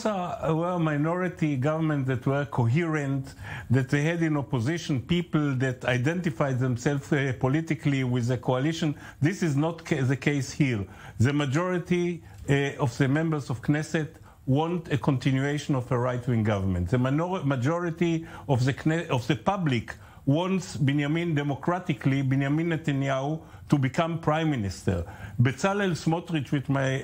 those were minority governments that were coherent, that they had in opposition people that identified themselves politically with the coalition. This is not the case here. The majority of the members of Knesset want a continuation of a right-wing government. The majority of the public wants Benjamin Netanyahu to become prime minister. Bezalel Smotrich, with my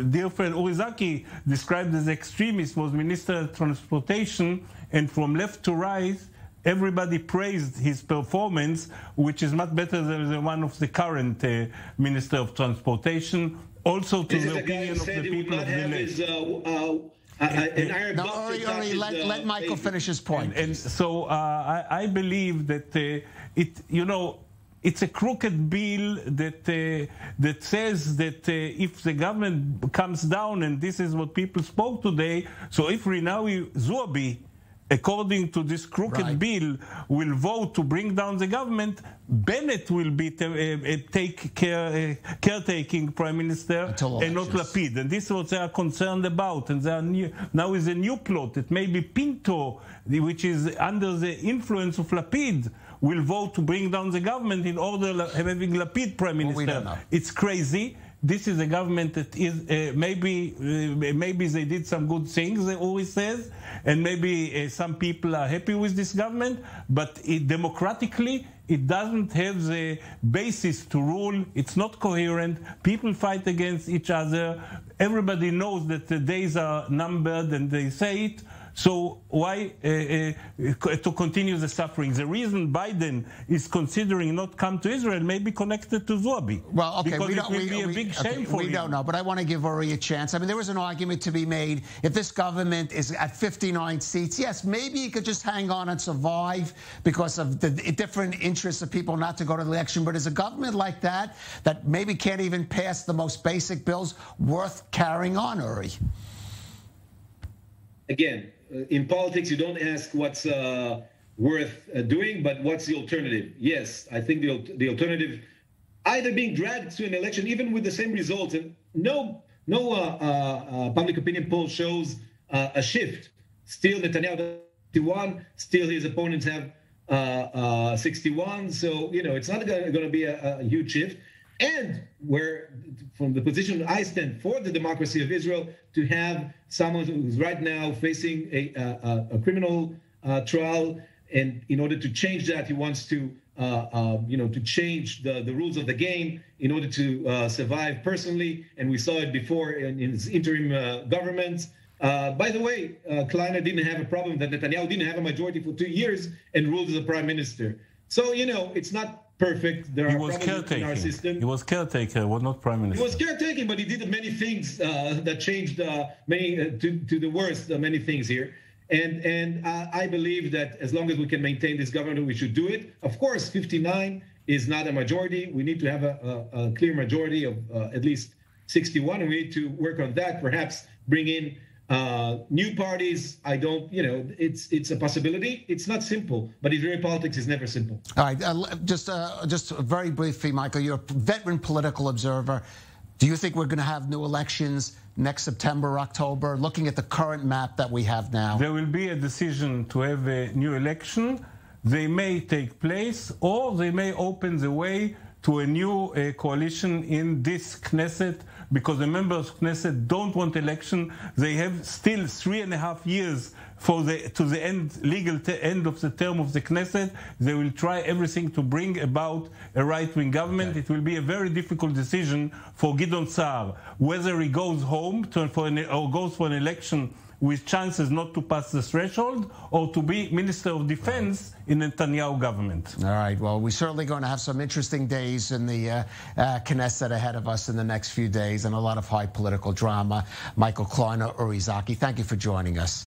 dear friend Uri Zaki, described as extremist, was minister of transportation, and from left to right, everybody praised his performance, which is much better than the one of the current minister of transportation. Also to the opinion of the people of the left. Uri, let Michael finish his point. And so I believe that it's a crooked bill that says that if the government comes down, and this is what people spoke today, so if Rinawi Zuabi, according to this crooked bill, will vote to bring down the government, Bennett will be caretaking prime minister and not Lapid. And this is what they are concerned about. And now is a new plot that maybe Pinto, which is under the influence of Lapid, will vote to bring down the government in order of having Lapid prime minister. We don't know. It's crazy. This is a government that is maybe they did some good things, Uri says, and maybe some people are happy with this government, but democratically it doesn't have the basis to rule. It's not coherent. People fight against each other. Everybody knows that the days are numbered, and they say it. So why to continue the suffering? The reason Biden is considering not come to Israel may be connected to Zuabi. Well, okay, because it will be a big shame for him. We don't know, but I want to give Uri a chance. I mean, there was an argument to be made. If this government is at 59 seats, yes, maybe you could just hang on and survive because of the different interests of people not to go to the election. But is a government like that maybe can't even pass the most basic bills worth carrying on, Uri? Again, in politics, you don't ask what's worth doing, but what's the alternative? Yes, I think the alternative, either being dragged to an election, even with the same results, and no public opinion poll shows a shift. Still, Netanyahu 61, still his opponents have 61. So, it's not going to be a huge shift. And where, from the position I stand for the democracy of Israel, to have someone who's right now facing a criminal trial, and in order to change that, he wants to change the rules of the game in order to survive personally. And we saw it before in his interim government. By the way, Kleiner didn't have a problem that Netanyahu didn't have a majority for 2 years and ruled as a prime minister. So, it's not perfect. There are problems in our system. He was caretaker, was not prime minister. He was caretaking, but he did many things that changed many to the worst. Many things here, and I believe that as long as we can maintain this government, we should do it. Of course, 59 is not a majority. We need to have a clear majority of at least 61, and we need to work on that. Perhaps bring in new parties. I don't, it's a possibility. It's not simple, but Israeli politics is never simple. All right, just very briefly, Michael, you're a veteran political observer. Do you think we're going to have new elections next September, October, looking at the current map that we have now? There will be a decision to have a new election. They may take place, or they may open the way to a new coalition in this Knesset, because the members of Knesset don't want election. They have still 3.5 years to the legal end of the term of the Knesset. They will try everything to bring about a right-wing government. Okay. It will be a very difficult decision for Gideon Sa'ar, whether he goes home or goes for an election with chances not to pass the threshold, or to be Minister of Defense in the Netanyahu government. All right. Well, we're certainly going to have some interesting days in the Knesset ahead of us in the next few days, and a lot of high political drama. Michael Kleiner, Uri Zaki, thank you for joining us.